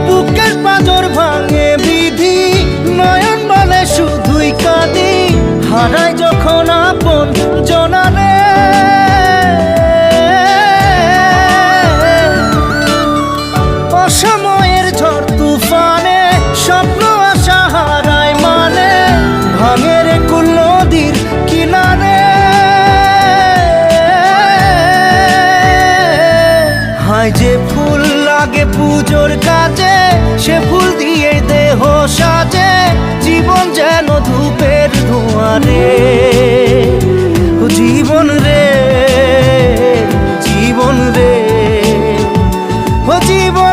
বুকের পাঁজর ভাঙে বিধি, নয়ন বলে শুধুই কাঁদি, হারাই যখন আপন জনারে। অসময়ের ঝড় তুফানে স্বপ্ন আশা হারায় মানে, ভাঙে রে কুল নদীর কিনারে। হায় যে ফুল লাগে পুজোর কাজে, সে ফুল দিয়ে দেহ সাজে, জীবন যেন ধূপের ধোঁয়ারে। জীবন রে, জীবন রে, ও জীবন।